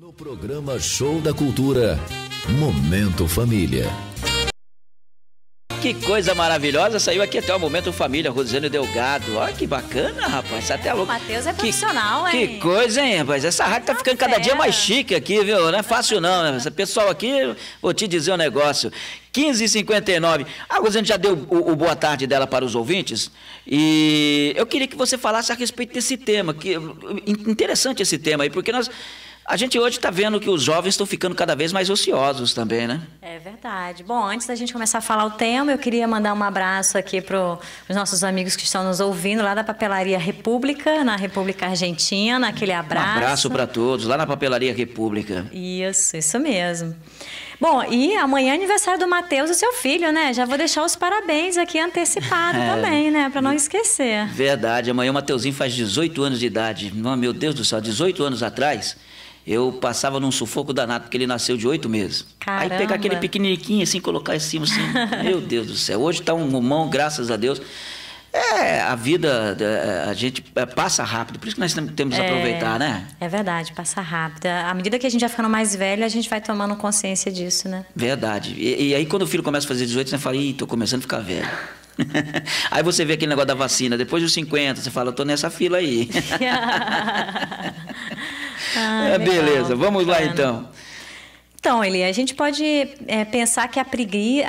No programa Show da Cultura, Momento Família. Que coisa maravilhosa, saiu aqui até o Momento Família, Rosane Delgado. Olha que bacana, rapaz, tá até louco. O Matheus é profissional, hein? Que coisa, hein, rapaz? Essa rádio tá ficando cada dia mais chique aqui, viu? Não é fácil não, né? Esse pessoal aqui, vou te dizer um negócio. 15h59. A Rosane já deu o boa tarde dela para os ouvintes e eu queria que você falasse a respeito desse tema, que interessante esse tema aí, porque a gente hoje está vendo que os jovens estão ficando cada vez mais ociosos também, né? É verdade. Bom, antes da gente começar a falar o tema, eu queria mandar um abraço aqui para os nossos amigos que estão nos ouvindo lá da Papelaria República, na República Argentina, aquele abraço. Um abraço para todos, lá na Papelaria República. Isso mesmo. Bom, e amanhã é aniversário do Matheus, o seu filho, né? Já vou deixar os parabéns aqui antecipado também, né? Para não esquecer. Verdade, amanhã o Mateuzinho faz 18 anos de idade. Meu Deus do céu, 18 anos atrás... Eu passava num sufoco danado, porque ele nasceu de 8 meses. Caramba. Aí pegar aquele pequenininho assim, colocar em cima assim, meu Deus do céu. Hoje está um mumão, graças a Deus. A vida, a gente passa rápido, por isso que nós temos que aproveitar, né? É verdade, passa rápido. À medida que a gente vai ficando mais velho, a gente vai tomando consciência disso, né? Verdade. E aí quando o filho começa a fazer 18, você fala, tô começando a ficar velho. Aí você vê aquele negócio da vacina, depois dos 50, você fala, eu tô nessa fila aí. Beleza, vamos lá então. Então, Eli, a gente pode pensar que a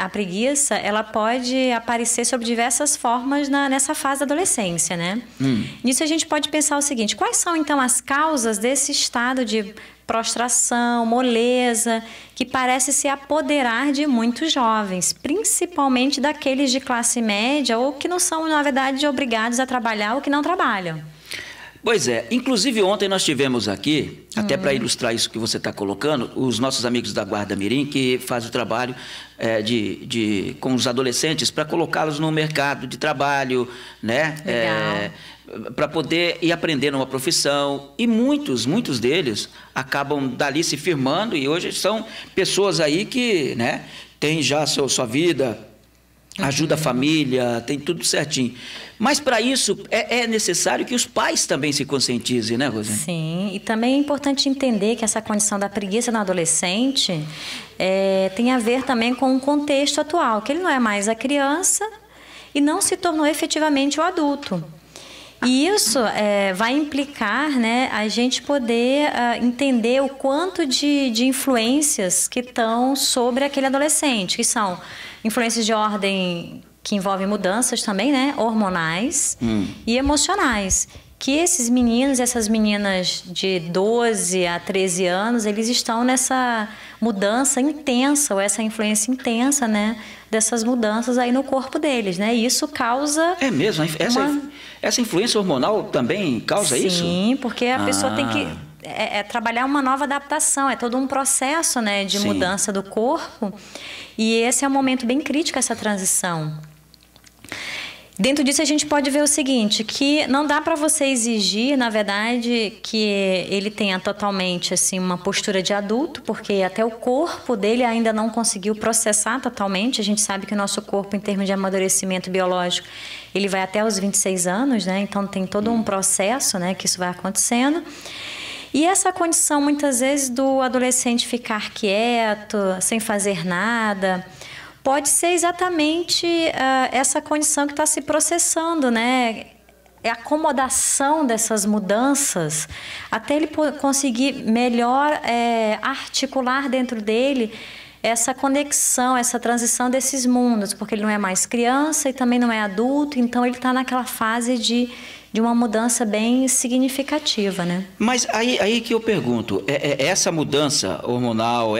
preguiça, ela pode aparecer sob diversas formas nessa fase da adolescência, né? Nisso a gente pode pensar o seguinte, quais são então as causas desse estado de prostração, moleza, que parece se apoderar de muitos jovens, principalmente daqueles de classe média ou que não são, na verdade, obrigados a trabalhar ou que não trabalham. Pois é, inclusive ontem nós tivemos aqui, até para ilustrar isso que você está colocando, os nossos amigos da Guarda Mirim, que fazem o trabalho com os adolescentes para colocá-los no mercado de trabalho, né? Para poder ir aprendendo uma profissão. E muitos deles acabam dali se firmando e hoje são pessoas aí que, né, têm já sua vida, ajuda a família, tem tudo certinho. Mas para isso é necessário que os pais também se conscientizem, né, Rosane? Sim, e também é importante entender que essa condição da preguiça no adolescente tem a ver também com o contexto atual, que ele não é mais a criança e não se tornou efetivamente o adulto. E isso vai implicar, né, a gente poder entender o quanto de influências que estão sobre aquele adolescente, que são influências de ordem que envolvem mudanças também, né, hormonais e emocionais. Que esses meninos e essas meninas de 12 a 13 anos, eles estão nessa mudança intensa, ou essa influência intensa, né, dessas mudanças aí no corpo deles, né? E isso causa... É mesmo? Essa influência hormonal também causa isso? Sim, porque a pessoa tem que trabalhar uma nova adaptação, é todo um processo, né, de mudança do corpo. E esse é um momento bem crítico, essa transição. Dentro disso a gente pode ver o seguinte, que não dá para você exigir, na verdade, que ele tenha totalmente assim, uma postura de adulto, porque até o corpo dele ainda não conseguiu processar totalmente. A gente sabe que o nosso corpo, em termos de amadurecimento biológico, ele vai até os 26 anos, né? Então tem todo um processo, né, que isso vai acontecendo. E essa condição, muitas vezes, do adolescente ficar quieto, sem fazer nada... Pode ser exatamente essa condição que está se processando, né? É a acomodação dessas mudanças, até ele conseguir melhor articular dentro dele essa conexão, essa transição desses mundos, porque ele não é mais criança e também não é adulto, então ele está naquela fase de uma mudança bem significativa, né? Mas aí que eu pergunto, essa mudança hormonal,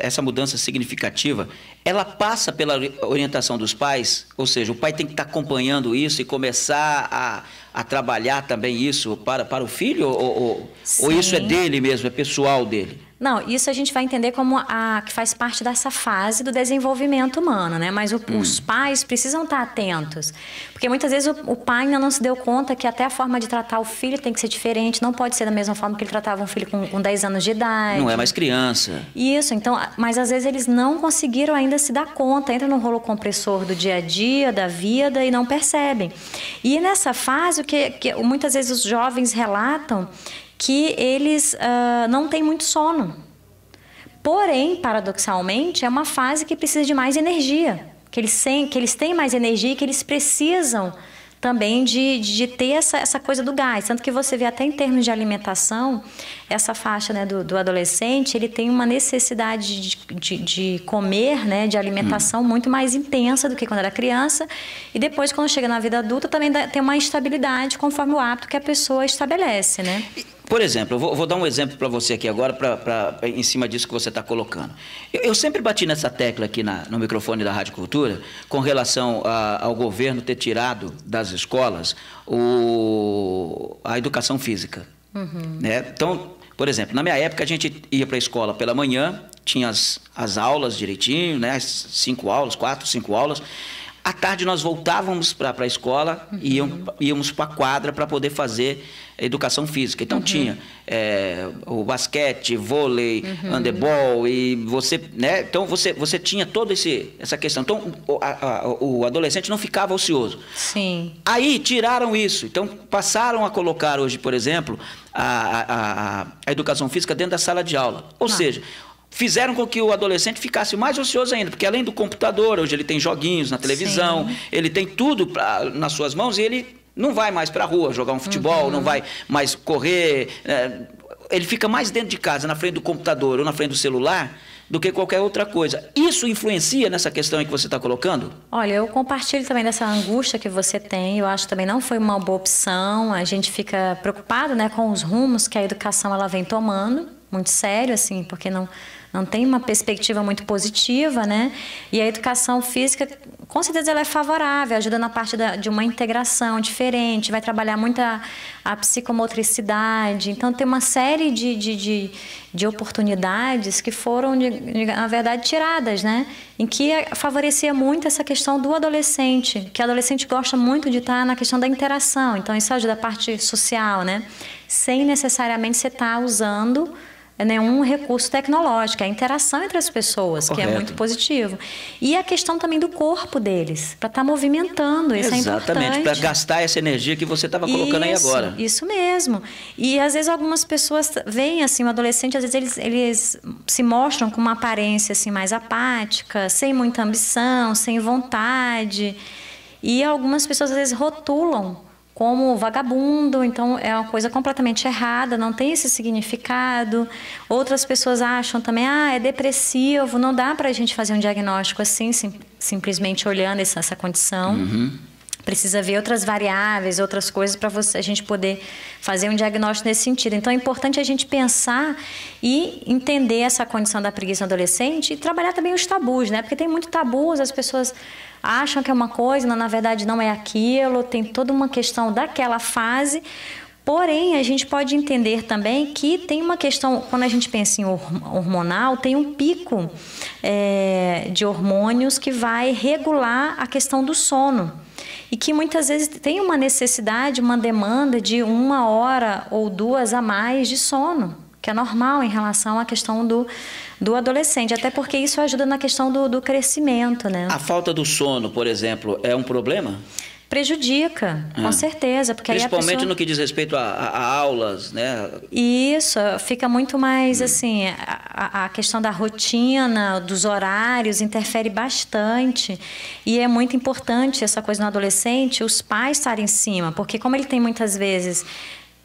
essa mudança significativa, ela passa pela orientação dos pais? Ou seja, o pai tem que estar acompanhando isso e começar a trabalhar também isso para o filho? Ou isso é dele mesmo, é pessoal dele? Não, isso a gente vai entender como que faz parte dessa fase do desenvolvimento humano, né? Mas os pais precisam estar atentos, porque muitas vezes o pai ainda não se deu conta que até a forma de tratar o filho tem que ser diferente, não pode ser da mesma forma que ele tratava um filho com 10 anos de idade. Não é mais criança. Isso, então, mas às vezes eles não conseguiram ainda se dar conta, entra no rolo compressor do dia a dia, da vida e não percebem. E nessa fase caso que muitas vezes os jovens relatam que eles não têm muito sono. Porém, paradoxalmente, é uma fase que precisa de mais energia, que eles têm mais energia e que eles precisam também de ter essa coisa do gás. Tanto que você vê até em termos de alimentação, essa faixa, né, do adolescente, ele tem uma necessidade de comer, né, de alimentação muito mais intensa do que quando era criança. E depois, quando chega na vida adulta, também tem uma instabilidade conforme o hábito que a pessoa estabelece, né? Por exemplo, eu vou dar um exemplo para você aqui agora, em cima disso que você está colocando. Eu sempre bati nessa tecla aqui no microfone da Rádio Cultura, com relação ao governo ter tirado das escolas a educação física. Né? Então, por exemplo, na minha época a gente ia para a escola pela manhã, tinha as aulas direitinho, né? 5 aulas, 4, 5 aulas. À tarde nós voltávamos para a escola e íamos para a quadra para poder fazer educação física. Então tinha o basquete, vôlei, handebol, e você, né? Então você tinha toda essa questão. Então o adolescente não ficava ocioso. Sim. Aí tiraram isso. Então passaram a colocar hoje, por exemplo, a educação física dentro da sala de aula. Ou seja, fizeram com que o adolescente ficasse mais ocioso ainda, porque além do computador, hoje ele tem joguinhos na televisão, ele tem tudo nas suas mãos e ele não vai mais para a rua jogar um futebol, não vai mais correr, ele fica mais dentro de casa, na frente do computador ou na frente do celular, do que qualquer outra coisa. Isso influencia nessa questão aí que você está colocando? Olha, eu compartilho também dessa angústia que você tem. Eu acho que também não foi uma boa opção. A gente fica preocupado, né, com os rumos que a educação ela vem tomando, muito sério, assim, porque não tem uma perspectiva muito positiva, né? E a educação física, com certeza, ela é favorável, ajuda na parte de uma integração diferente, vai trabalhar muito a psicomotricidade. Então, tem uma série de oportunidades que foram, na verdade, tiradas, né? Em que favorecia muito essa questão do adolescente, que o adolescente gosta muito de estar na questão da interação. Então, isso ajuda a parte social, né? Sem necessariamente você estar usando nenhum recurso tecnológico, a interação entre as pessoas, que é muito positivo. E a questão também do corpo deles, para estar movimentando, isso é importante. Exatamente, para gastar essa energia que você estava colocando aí agora. Isso mesmo. E às vezes algumas pessoas veem assim, o adolescente, às vezes eles se mostram com uma aparência assim, mais apática, sem muita ambição, sem vontade. E algumas pessoas às vezes rotulam como vagabundo, então é uma coisa completamente errada, não tem esse significado. Outras pessoas acham também, é depressivo, não dá para a gente fazer um diagnóstico assim, simplesmente olhando essa condição. Precisa ver outras variáveis, outras coisas para a gente poder fazer um diagnóstico nesse sentido. Então é importante a gente pensar e entender essa condição da preguiça no adolescente e trabalhar também os tabus, né? Porque tem muito tabus, as pessoas acham que é uma coisa, na verdade não é aquilo, tem toda uma questão daquela fase. Porém, a gente pode entender também que tem uma questão, quando a gente pensa em hormonal, tem um pico de hormônios que vai regular a questão do sono. E que muitas vezes tem uma necessidade, uma demanda de 1 hora ou 2 a mais de sono, que é normal em relação à questão do adolescente, até porque isso ajuda na questão do crescimento, né? A falta do sono, por exemplo, é um problema? Prejudica, com certeza. Porque principalmente aí a pessoa... no que diz respeito a aulas, né? Isso, fica muito mais assim, a questão da rotina, dos horários, interfere bastante. E é muito importante essa coisa no adolescente, os pais estarem em cima, porque como ele tem muitas vezes...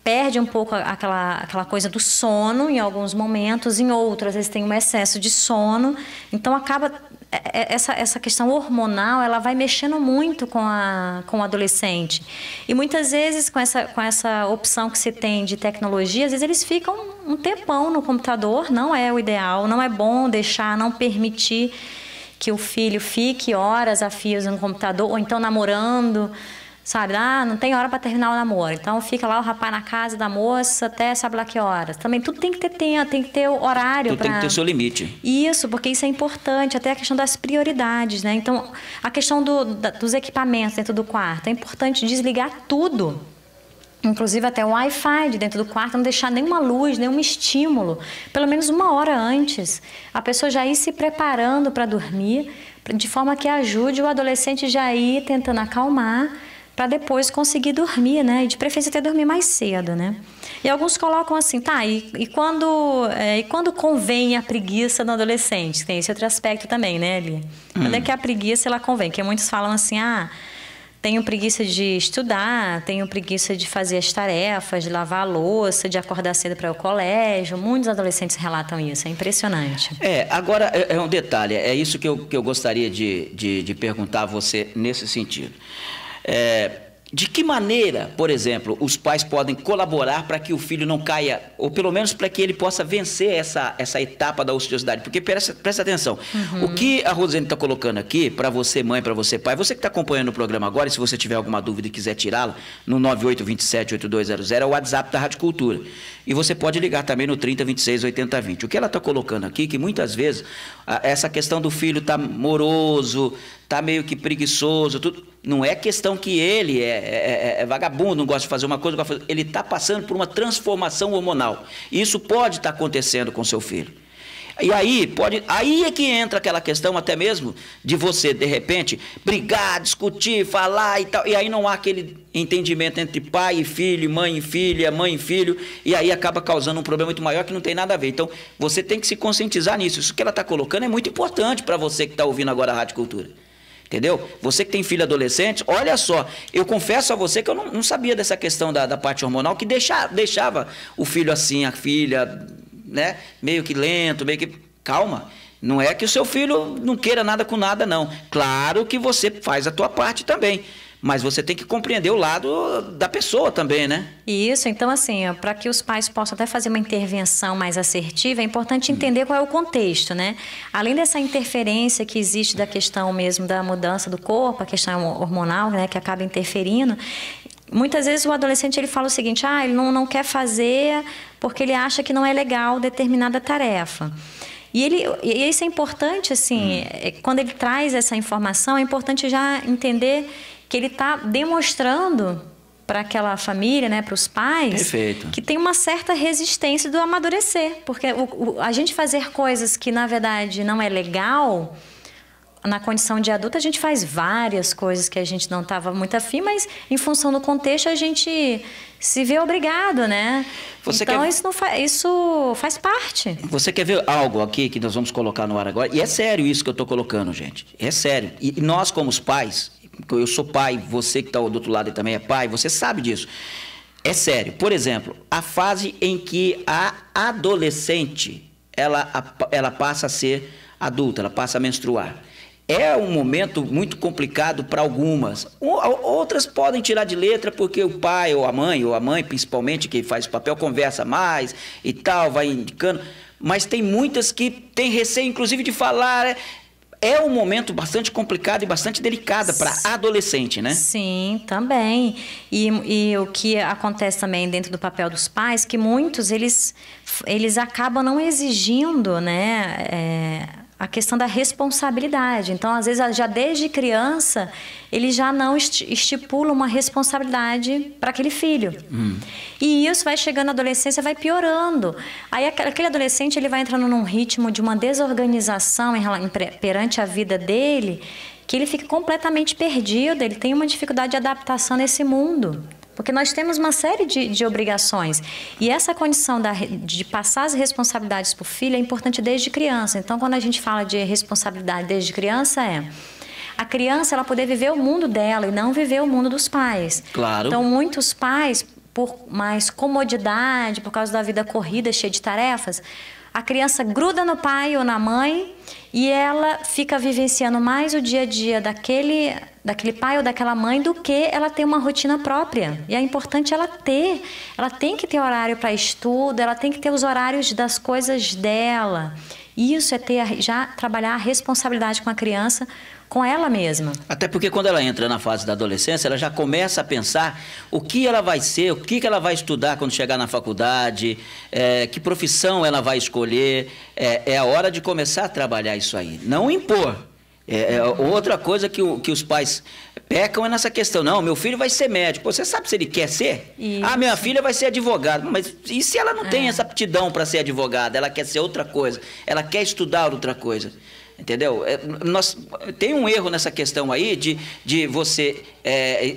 perde um pouco aquela coisa do sono em alguns momentos, em outros, às vezes tem um excesso de sono. Então, acaba essa questão hormonal, ela vai mexendo muito com o adolescente. E muitas vezes, com essa opção que se tem de tecnologia, às vezes eles ficam um tempão no computador, não é o ideal, não é bom deixar, não permitir que o filho fique horas a fios no computador, ou então namorando... Sabe, não tem hora para terminar o namoro. Então fica lá o rapaz na casa da moça até sabe lá que horas. Também tudo tem que ter tempo, tem que ter horário. Tudo tem que ter seu limite. Isso, porque isso é importante, até a questão das prioridades, né? Então, a questão dos equipamentos dentro do quarto. É importante desligar tudo. Inclusive até o Wi-Fi de dentro do quarto, não deixar nenhuma luz, nenhum estímulo. Pelo menos 1 hora antes. A pessoa já ir se preparando para dormir, de forma que ajude o adolescente já ir tentando acalmar, para depois conseguir dormir, né? E de preferência até dormir mais cedo, né? E alguns colocam assim, tá, e quando convém a preguiça no adolescente? Tem esse outro aspecto também, né, Eli? Quando é que a preguiça, ela convém? Porque muitos falam assim, tenho preguiça de estudar, tenho preguiça de fazer as tarefas, de lavar a louça, de acordar cedo para ir ao colégio. Muitos adolescentes relatam isso, é impressionante. Agora é um detalhe, é isso que eu gostaria de perguntar a você nesse sentido. De que maneira, por exemplo, os pais podem colaborar para que o filho não caia, ou pelo menos para que ele possa vencer essa etapa da ociosidade? Porque presta atenção, o que a Rosane está colocando aqui, para você mãe, para você pai, você que está acompanhando o programa agora, e se você tiver alguma dúvida e quiser tirá-la, no 9827-8200 é o WhatsApp da Rádio Cultura. E você pode ligar também no 3026-8020. O que ela está colocando aqui, que muitas vezes essa questão do filho está moroso, está meio que preguiçoso, tudo, não é questão que ele é vagabundo, não gosta de fazer uma coisa, ele está passando por uma transformação hormonal. Isso pode estar acontecendo com seu filho. E aí é que entra aquela questão até mesmo de você, de repente, brigar, discutir, falar e tal, e aí não há aquele entendimento entre pai e filho, mãe e filha, mãe e filho, e aí acaba causando um problema muito maior que não tem nada a ver. Então, você tem que se conscientizar nisso. Isso que ela está colocando é muito importante para você que está ouvindo agora a Rádio Cultura. Entendeu? Você que tem filho adolescente, olha só, eu confesso a você que eu não sabia dessa questão da parte hormonal, que deixava o filho assim, a filha, né, meio que lento, meio que... Calma, não é que o seu filho não queira nada com nada, não. Claro que você faz a tua parte também, mas você tem que compreender o lado da pessoa também, né? Isso, então assim, para que os pais possam até fazer uma intervenção mais assertiva, é importante entender qual é o contexto, né? Além dessa interferência que existe da questão mesmo da mudança do corpo, a questão hormonal, né, que acaba interferindo, muitas vezes o adolescente ele fala o seguinte, ele não quer fazer porque ele acha que não é legal determinada tarefa. E isso é importante, assim, quando ele traz essa informação, é importante já entender que ele está demonstrando para aquela família, né, para os pais, Perfeito. Que tem uma certa resistência do amadurecer. Porque a gente fazer coisas que, na verdade, não é legal... Na condição de adulto, a gente faz várias coisas que a gente não estava muito afim, mas em função do contexto a gente se vê obrigado, né? Isso faz parte. Você quer ver algo aqui que nós vamos colocar no ar agora? E é sério isso que eu estou colocando, gente. É sério. E nós, como os pais, eu sou pai, você que está do outro lado também é pai, você sabe disso. É sério. Por exemplo, a fase em que a adolescente ela passa a ser adulta, ela passa a menstruar. É um momento muito complicado para algumas. Outras podem tirar de letra porque o pai ou a mãe principalmente, que faz o papel, conversa mais e tal, vai indicando. Mas tem muitas que têm receio, inclusive, de falar. É um momento bastante complicado e bastante delicado para adolescente, né? Sim, também. E o que acontece também dentro do papel dos pais, que muitos, eles acabam não exigindo, né, a questão da responsabilidade. Então, às vezes, já desde criança, ele já não estipula uma responsabilidade para aquele filho. E isso vai chegando na adolescência, vai piorando. Aí, aquele adolescente, ele vai entrando num ritmo de uma desorganização perante a vida dele, que ele fica completamente perdido, ele tem uma dificuldade de adaptação nesse mundo. Porque nós temos uma série de obrigações. E essa condição de passar as responsabilidades para o filho é importante desde criança. Então, quando a gente fala de responsabilidade desde criança, a criança ela poder viver o mundo dela e não viver o mundo dos pais. Claro. Então, muitos pais, por mais comodidade, por causa da vida corrida, cheia de tarefas, a criança gruda no pai ou na mãe e ela fica vivenciando mais o dia a dia daquele pai ou daquela mãe do que ela ter uma rotina própria. E é importante ela tem que ter horário para estudo, ela tem que ter os horários das coisas dela. Isso é já trabalhar a responsabilidade com a criança, com ela mesma. Até porque quando ela entra na fase da adolescência, ela já começa a pensar o que ela vai ser, o que ela vai estudar quando chegar na faculdade, que profissão ela vai escolher. É a hora de começar a trabalhar isso aí, não impor. Outra coisa que os pais pecam é nessa questão. Não, meu filho vai ser médico. Você sabe se ele quer ser? Isso. Minha filha vai ser advogada. Mas e se ela não tem essa aptidão para ser advogada? Ela quer ser outra coisa. Ela quer estudar outra coisa. entendeu? Tem um erro nessa questão aí de você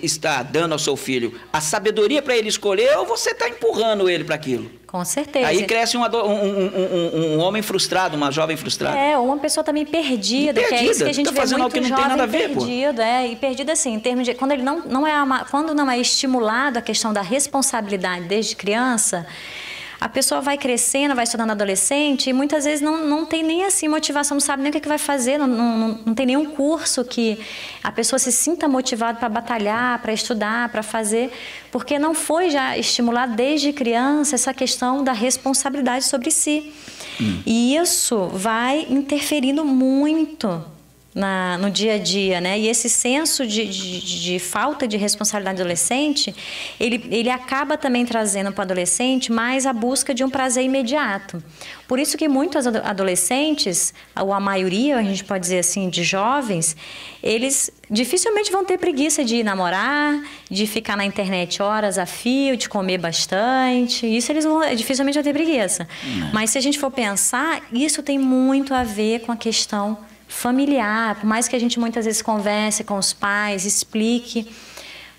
estar dando ao seu filho a sabedoria para ele escolher ou você está empurrando ele para aquilo. Com certeza. Aí cresce um homem frustrado, uma jovem frustrada. Uma pessoa também perdida, que é isso que a gente vê muito jovem perdido. E perdido assim, em termos de... Quando ele quando não é estimulado a questão da responsabilidade desde criança... A pessoa vai crescendo, vai se tornando adolescente e muitas vezes não tem nem assim motivação, não sabe nem o que vai fazer, não tem nenhum curso que a pessoa se sinta motivada para batalhar, para estudar, para fazer, porque não foi já estimulado desde criança essa questão da responsabilidade sobre si. E isso vai interferindo muito no dia a dia, né? E esse senso de falta de responsabilidade do adolescente, ele acaba também trazendo para o adolescente mais a busca de um prazer imediato. Por isso que muitos adolescentes, ou a maioria, a gente pode dizer assim, de jovens, eles dificilmente vão ter preguiça de namorar, de ficar na internet horas a fio, de comer bastante. Isso eles dificilmente vão ter preguiça. Mas se a gente for pensar, isso tem muito a ver com a questão familiar, por mais que a gente muitas vezes converse com os pais, explique,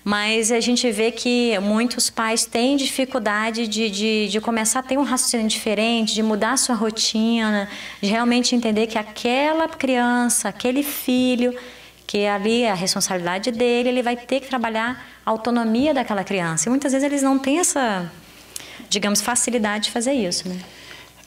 mas a gente vê que muitos pais têm dificuldade de começar a ter um raciocínio diferente, de mudar a sua rotina, de realmente entender que aquela criança, aquele filho, que ali é a responsabilidade dele, ele vai ter que trabalhar a autonomia daquela criança. E muitas vezes eles não têm essa, digamos, facilidade de fazer isso, né?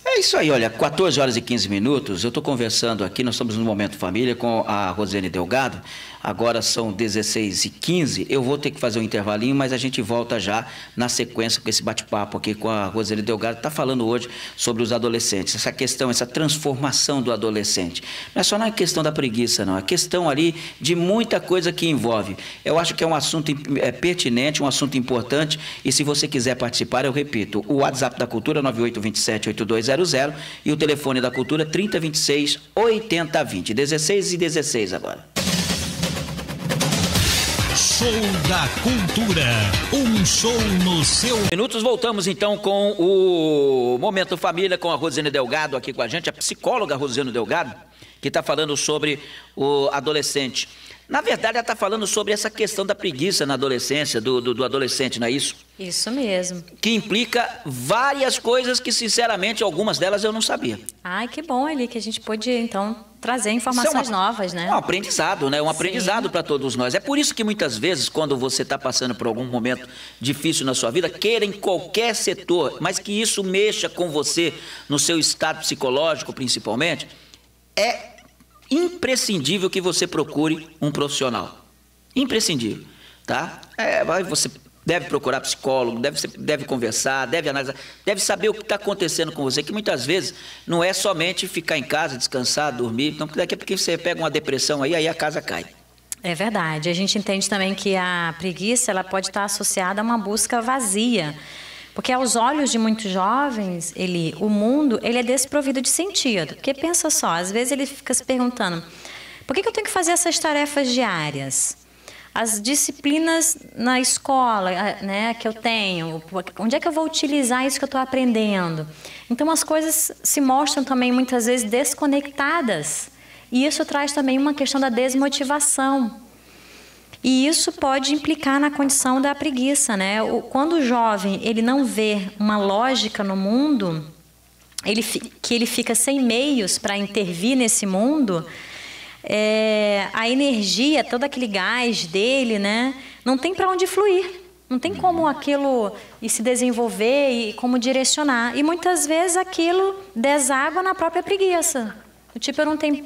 É isso aí, olha, 14 horas e 15 minutos, eu estou conversando aqui, nós estamos no Momento Família com a Rosiane Delgado, agora são 16h15, eu vou ter que fazer um intervalinho, mas a gente volta já na sequência com esse bate-papo aqui com a Rosiane Delgado, que está falando hoje sobre os adolescentes, essa questão, essa transformação do adolescente. Não é só na questão da preguiça, não, é questão ali de muita coisa que envolve. Eu acho que é um assunto pertinente, um assunto importante, e se você quiser participar, eu repito, o WhatsApp da Cultura 9827-8200 e o telefone da Cultura 3026-8020. 16 e 16 agora. Show da Cultura, um show no seu... Minutos, voltamos então com o Momento Família, com a Rosiane Delgado aqui com a gente, a psicóloga Rosiane Delgado, que está falando sobre o adolescente. Na verdade, ela está falando sobre essa questão da preguiça na adolescência, do adolescente, não é isso? Isso mesmo. Que implica várias coisas que, sinceramente, algumas delas eu não sabia. Ai, que bom, Eli, que a gente pôde, então, trazer informações novas, né? Um aprendizado, né? Um aprendizado para todos nós. É por isso que, muitas vezes, quando você está passando por algum momento difícil na sua vida, queira em qualquer setor, mas que isso mexa com você, no seu estado psicológico, principalmente, é imprescindível que você procure um profissional. Imprescindível, tá? Você deve procurar psicólogo, deve conversar, deve analisar, deve saber o que está acontecendo com você, que muitas vezes não é somente ficar em casa, descansar, dormir, então daqui a pouco você pega uma depressão aí a casa cai. É verdade. A gente entende também que a preguiça ela pode estar associada a uma busca vazia. Porque aos olhos de muitos jovens, o mundo ele é desprovido de sentido. Porque pensa só, às vezes ele fica se perguntando, por que eu tenho que fazer essas tarefas diárias? As disciplinas na escola, né, que eu tenho, onde é que eu vou utilizar isso que eu estou aprendendo? Então as coisas se mostram também muitas vezes desconectadas. E isso traz também uma questão da desmotivação. E isso pode implicar na condição da preguiça, né? Quando o jovem ele não vê uma lógica no mundo, que ele fica sem meios para intervir nesse mundo, a energia, todo aquele gás dele, né? Não tem para onde fluir. Não tem como aquilo se desenvolver e como direcionar. E muitas vezes aquilo deságua na própria preguiça. Tipo, eu não tenho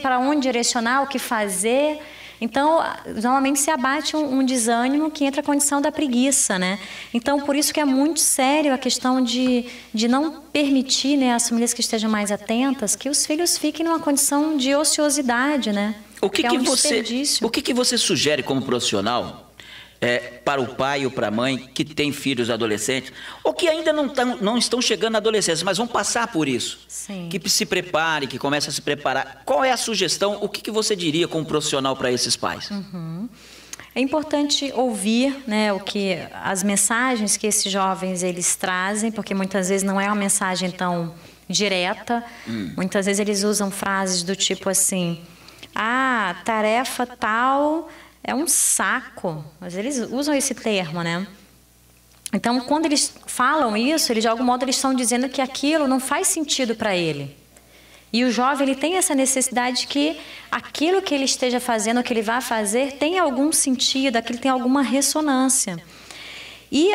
para onde direcionar, o que fazer. Então, normalmente se abate um desânimo que entra a condição da preguiça, né? Então, por isso que é muito sério a questão de não permitir, né, as famílias que estejam mais atentas, que os filhos fiquem numa condição de ociosidade, né? O que você sugere como profissional para o pai ou para a mãe que tem filhos adolescentes, ou que ainda não estão chegando na adolescência, mas vão passar por isso? Sim. Que se prepare, que comece a se preparar. Qual é a sugestão? O que você diria como profissional para esses pais? É importante ouvir, né, as mensagens que esses jovens eles trazem, porque muitas vezes não é uma mensagem tão direta. Muitas vezes eles usam frases do tipo assim: ah, tarefa tal é um saco. Mas eles usam esse termo, né? Então, quando eles falam isso, eles, de algum modo, eles estão dizendo que aquilo não faz sentido para ele. E o jovem, ele tem essa necessidade de que aquilo que ele esteja fazendo, que ele vai fazer, tenha algum sentido, aquilo tem alguma ressonância. E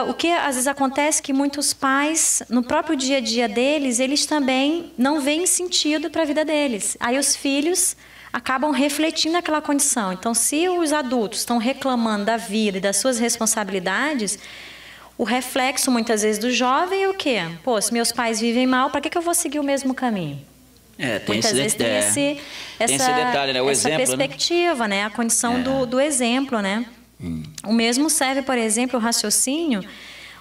o que às vezes acontece é que muitos pais, no próprio dia a dia deles, eles também não veem sentido para a vida deles. Aí os filhos acabam refletindo aquela condição. Então, se os adultos estão reclamando da vida e das suas responsabilidades, o reflexo muitas vezes do jovem é o quê? Pô, se meus pais vivem mal, para que eu vou seguir o mesmo caminho? Tem muitas vezes tem esse detalhe, né? Essa perspectiva, né? A condição do exemplo, né? O mesmo serve, por exemplo, o raciocínio,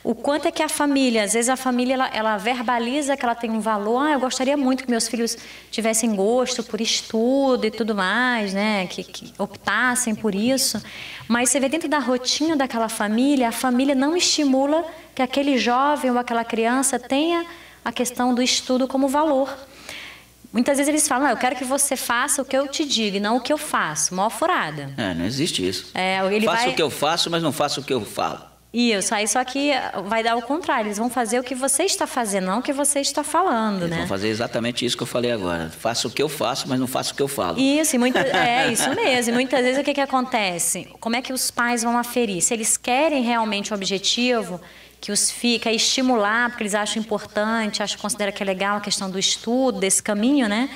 o quanto é que a família, às vezes a família ela verbaliza que ela tem um valor. Eu gostaria muito que meus filhos tivessem gosto por estudo e tudo mais, né? Que optassem por isso. Mas você vê dentro da rotina daquela família, a família não estimula que aquele jovem ou aquela criança tenha a questão do estudo como valor. Muitas vezes eles falam: eu quero que você faça o que eu te digo e não o que eu faço. Mó furada. Não existe isso. Ele faço o que eu faço, mas não faço o que eu falo. Isso, aí só que vai dar o contrário. Eles vão fazer o que você está fazendo, não o que você está falando, né? Eles vão fazer exatamente isso que eu falei agora. Faço o que eu faço, mas não faço o que eu falo. Isso, isso mesmo. E muitas vezes o que acontece? Como é que os pais vão aferir? Se eles querem realmente o objetivo, que os fica estimular, porque eles acham importante, consideram que é legal a questão do estudo, desse caminho, né?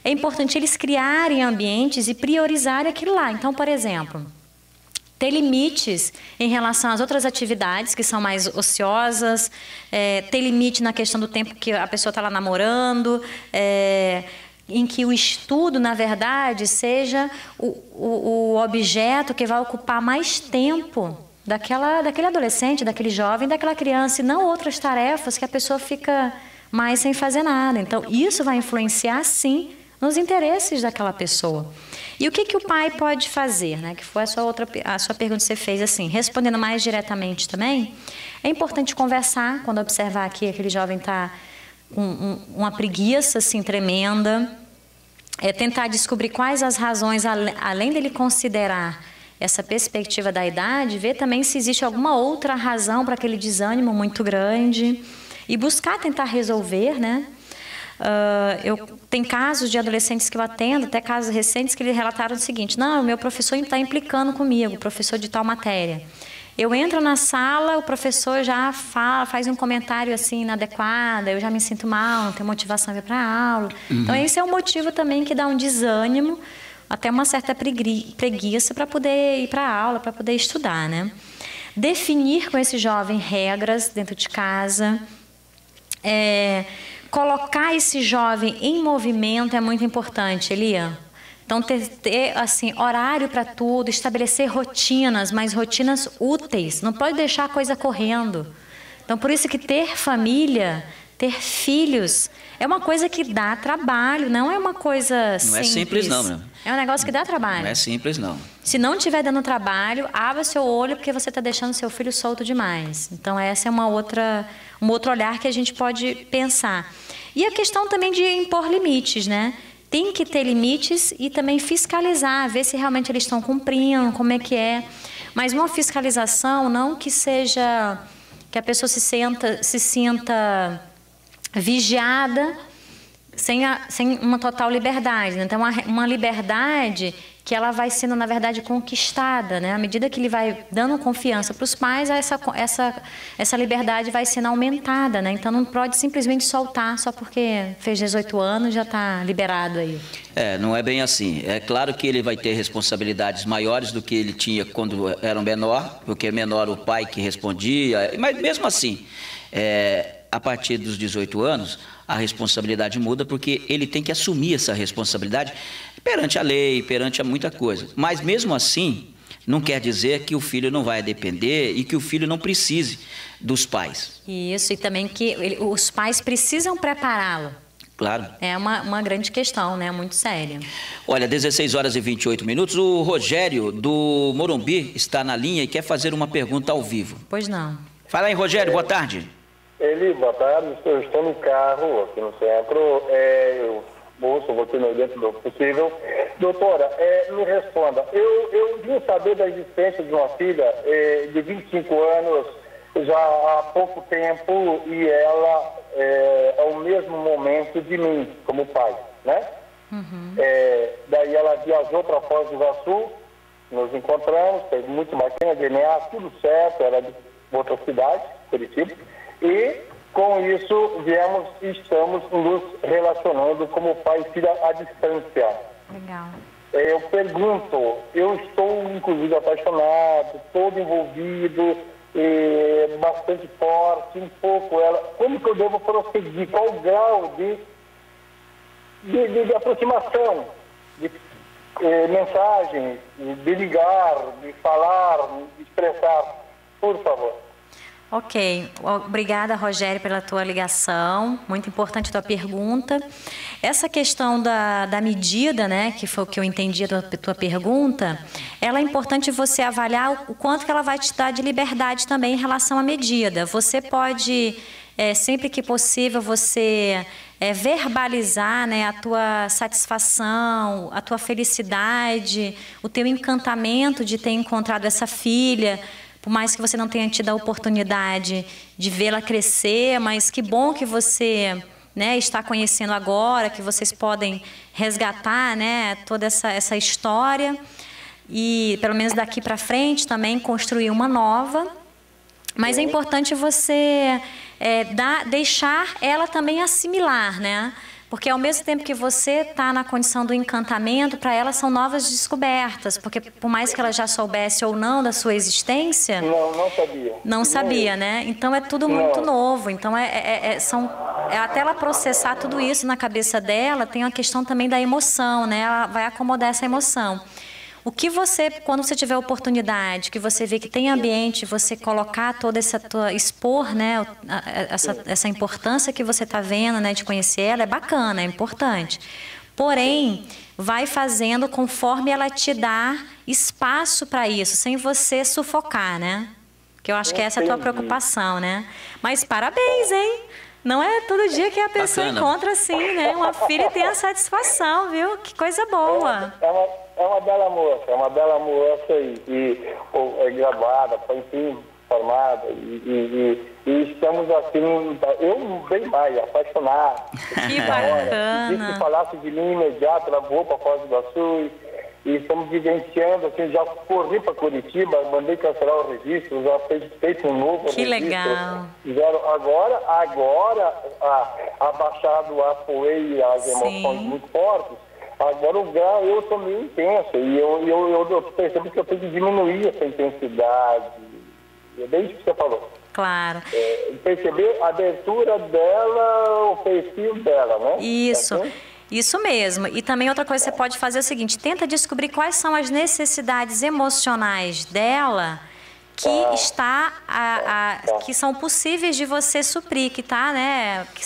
É importante eles criarem ambientes e priorizarem aquilo lá. Então, por exemplo, ter limites em relação às outras atividades que são mais ociosas, ter limite na questão do tempo que a pessoa está lá namorando, em que o estudo, na verdade, seja o objeto que vai ocupar mais tempo daquele adolescente, daquele jovem, daquela criança, e não outras tarefas que a pessoa fica mais sem fazer nada. Então, isso vai influenciar, sim, nos interesses daquela pessoa. E o que o pai pode fazer, né? Que foi a sua pergunta que você fez, assim, respondendo mais diretamente também, é importante conversar quando observar que aquele jovem está com uma preguiça, assim, tremenda, tentar descobrir quais as razões, além dele considerar essa perspectiva da idade, ver também se existe alguma outra razão para aquele desânimo muito grande e buscar tentar resolver, né? Tem casos de adolescentes que eu atendo, até casos recentes, que eles relataram o seguinte: não, o meu professor está implicando comigo, o professor de tal matéria. Eu entro na sala, o professor já faz um comentário assim inadequado, eu já me sinto mal, não tenho motivação para ir para a aula. Então, esse é um motivo também que dá um desânimo, até uma certa preguiça para poder ir para a aula, para poder estudar, né? Definir com esse jovem regras dentro de casa, colocar esse jovem em movimento é muito importante, Elia. Então, ter assim, horário para tudo, estabelecer rotinas, mas rotinas úteis. Não pode deixar a coisa correndo. Então, por isso que ter família, ter filhos, é uma coisa que dá trabalho, não é uma coisa simples. Não é simples, não, né? É um negócio que dá trabalho. Não é simples, não. Se não estiver dando trabalho, abra seu olho, porque você está deixando seu filho solto demais. Então, essa é um outro olhar que a gente pode pensar. E a questão também de impor limites, né? Tem que ter limites e também fiscalizar, ver se realmente eles estão cumprindo, como é que é. Mas uma fiscalização não que seja que a pessoa se sinta vigiada sem uma total liberdade, né? Então, uma liberdade que ela vai sendo, na verdade, conquistada, né? À medida que ele vai dando confiança para os pais, essa liberdade vai sendo aumentada, né? Então, não pode simplesmente soltar só porque fez 18 anos e já está liberado aí. Não é bem assim. É claro que ele vai ter responsabilidades maiores do que ele tinha quando era menor, porque menor o pai que respondia, mas mesmo assim, a partir dos 18 anos, a responsabilidade muda, porque ele tem que assumir essa responsabilidade perante a lei, perante a muita coisa. Mas mesmo assim, não quer dizer que o filho não vai depender e que o filho não precise dos pais. Isso, e também que os pais precisam prepará-lo. Claro. É uma grande questão, né? Muito séria. Olha, 16 horas e 28 minutos, o Rogério do Morumbi está na linha e quer fazer uma pergunta ao vivo. Pois não. Fala aí, Rogério, boa tarde. Eli, boa tarde. Eu estou no carro aqui no centro. Eu vou continuar dentro do possível. Doutora, me responda. Eu vim saber da existência de uma filha de 25 anos já há pouco tempo e ela é o mesmo momento de mim, como pai, né? Uhum. Daí ela viajou para Foz do Iguaçu, nos encontramos, fez muito bacana, DNA, tudo certo, era de outra cidade, Curitiba, e com isso viemos e estamos nos relacionando como pai e filha à distância. Legal. Eu pergunto, eu estou inclusive apaixonado, todo envolvido, bastante forte, um pouco ela. Como que eu devo prosseguir? Qual o grau de aproximação, de mensagem, de ligar, de falar, de expressar? Por favor. Ok, obrigada, Rogério, pela tua ligação, muito importante a tua pergunta. Essa questão da medida, né, que foi o que eu entendi da tua pergunta, ela é importante você avaliar o quanto que ela vai te dar de liberdade também em relação à medida. Você pode, sempre que possível, você verbalizar, né, a tua satisfação, a tua felicidade, o teu encantamento de ter encontrado essa filha, por mais que você não tenha tido a oportunidade de vê-la crescer, mas que bom que você, né, está conhecendo agora, que vocês podem resgatar, né, toda essa história e, pelo menos daqui para frente, também construir uma nova. Mas é importante você deixar ela também assimilar, né? Porque ao mesmo tempo que você está na condição do encantamento, para ela são novas descobertas, porque por mais que ela já soubesse ou não da sua existência... Não sabia. Não sabia, né? Então é tudo muito novo. Então até ela processar tudo isso na cabeça dela, tem a questão também da emoção, né? Ela vai acomodar essa emoção. O que você, quando você tiver oportunidade, que você vê que tem ambiente, você colocar toda essa expor, né, essa importância que você está vendo, né, de conhecer ela, é bacana, é importante. Porém, vai fazendo conforme ela te dá espaço para isso, sem você sufocar, né? Que eu acho que essa é a tua preocupação, né? Mas parabéns, hein? Não é todo dia que a pessoa encontra assim, né? Uma filha e tem a satisfação, viu? Que coisa boa. É uma bela moça e é gravada, foi enfim, formada e estamos assim, eu bem mais, apaixonado. Que bacana. Disse que falasse de mim imediato, ela voou para Foz do Iguaçu e estamos vivenciando, assim, já corri para Curitiba, mandei cancelar o registro, já feito um novo registro. Que legal. Agora abaixado a poeira e as emoções muito fortes. Agora o grau, eu sou meio intenso e eu percebo que eu tenho que diminuir essa intensidade. É bem isso que você falou. Claro. Perceber a abertura dela, o perfil dela, né? Isso. Assim? Isso mesmo. E também outra coisa que você pode fazer é o seguinte, tenta descobrir quais são as necessidades emocionais dela que são possíveis de você suprir, que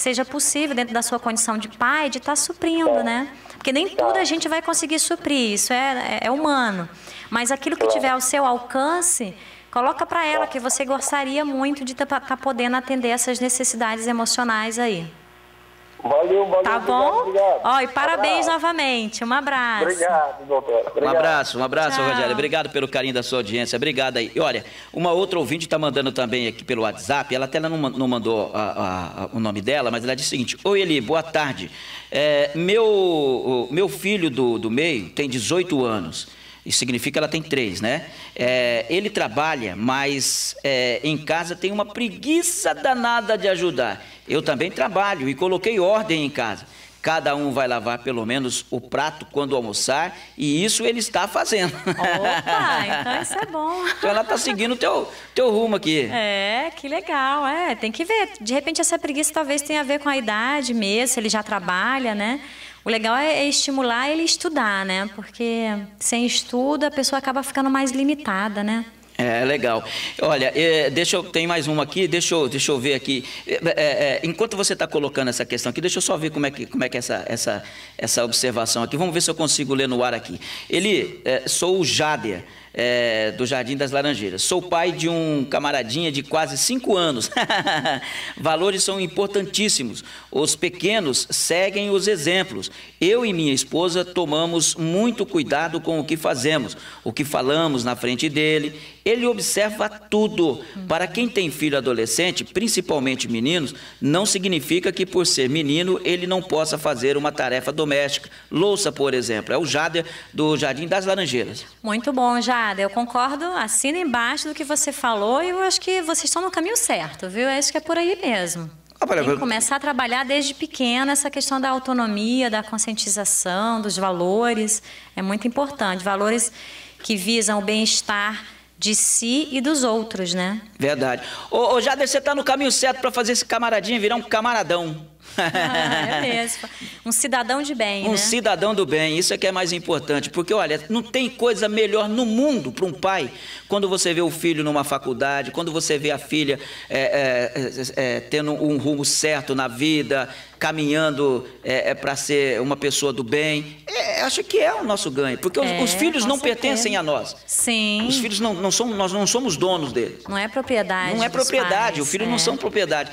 seja possível dentro da sua condição de pai, de estar suprindo, né? Porque nem tudo a gente vai conseguir suprir, isso é humano. Mas aquilo que tiver ao seu alcance, coloca para ela que você gostaria muito de estar podendo atender essas necessidades emocionais aí. Valeu. Tá bom? Obrigado. Ó, e parabéns novamente. Um abraço. Obrigado, doutora. Obrigado. Um abraço, Rogério. Obrigado pelo carinho da sua audiência. Obrigado aí. E olha, uma outra ouvinte está mandando também aqui pelo WhatsApp. Ela até não mandou o nome dela, mas ela disse o seguinte: oi, Eli, boa tarde. Meu filho do meio tem 18 anos. Isso significa que ela tem 3, né? Ele trabalha, mas em casa tem uma preguiça danada de ajudar. Eu também trabalho e coloquei ordem em casa. Cada um vai lavar pelo menos o prato quando almoçar e isso ele está fazendo. Opa, então isso é bom. Então ela está seguindo o teu rumo aqui. Que legal. Tem que ver. De repente essa preguiça talvez tenha a ver com a idade mesmo, se ele já trabalha, né? O legal é estimular ele a estudar, né? Porque sem estudo a pessoa acaba ficando mais limitada, né? Legal. Olha, tem mais uma aqui, deixa eu ver aqui. Enquanto você está colocando essa questão aqui, deixa eu só ver como é que essa observação aqui. Vamos ver se eu consigo ler no ar aqui. Sou o Jader. do Jardim das Laranjeiras. Sou pai de um camaradinha de quase 5 anos. Valores são importantíssimos. Os pequenos seguem os exemplos. Eu e minha esposa tomamos muito cuidado com o que fazemos, o que falamos na frente dele. Ele observa tudo. Para quem tem filho adolescente, principalmente meninos, não significa que por ser menino ele não possa fazer uma tarefa doméstica. Louça, por exemplo. É o Jader do Jardim das Laranjeiras. Muito bom, Jader. Eu concordo, assino embaixo do que você falou e eu acho que vocês estão no caminho certo, viu? Eu acho que é por aí mesmo. Tem que começar a trabalhar desde pequeno essa questão da autonomia, da conscientização, dos valores. É muito importante. Valores que visam o bem-estar de si e dos outros, né? Verdade. Ô Jader, você está no caminho certo para fazer esse camaradinho virar um camaradão. É mesmo. Um cidadão de bem, né? Um cidadão do bem, isso é que é mais importante. Porque, olha, não tem coisa melhor no mundo para um pai quando você vê o filho numa faculdade, quando você vê a filha tendo um rumo certo na vida, caminhando para ser uma pessoa do bem. Acho que é o nosso ganho, porque os filhos não pertencem a nós. Sim. Os filhos nós não somos donos deles. Não é propriedade. Não é propriedade, os filhos não são propriedade.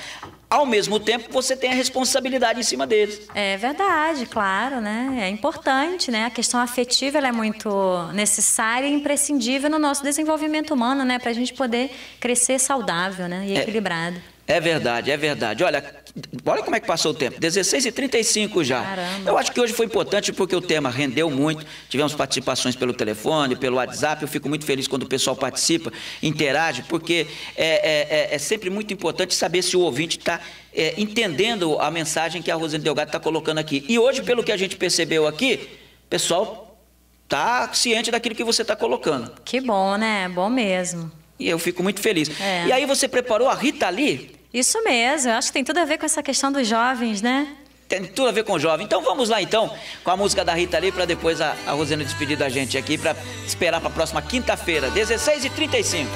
Ao mesmo tempo, você tem a responsabilidade em cima deles. É verdade, claro, né? É importante, né? A questão afetiva ela é muito necessária e imprescindível no nosso desenvolvimento humano, né? Para a gente poder crescer saudável, né? E equilibrado. É verdade, é verdade. Olha como é que passou o tempo. 16h35 já. Caramba. Eu acho que hoje foi importante porque o tema rendeu muito. Tivemos participações pelo telefone, pelo WhatsApp. Eu fico muito feliz quando o pessoal participa, interage, porque é sempre muito importante saber se o ouvinte está entendendo a mensagem que a Rosane Delgado está colocando aqui. E hoje, pelo que a gente percebeu aqui, o pessoal está ciente daquilo que você está colocando. Que bom, né? Bom mesmo. E eu fico muito feliz. E aí você preparou a Rita Lee? Isso mesmo, eu acho que tem tudo a ver com essa questão dos jovens, né? Tem tudo a ver com o jovem. Então vamos lá então, com a música da Rita Lee, para depois a Rosane despedir da gente aqui, para esperar para a próxima quinta-feira, 16h35.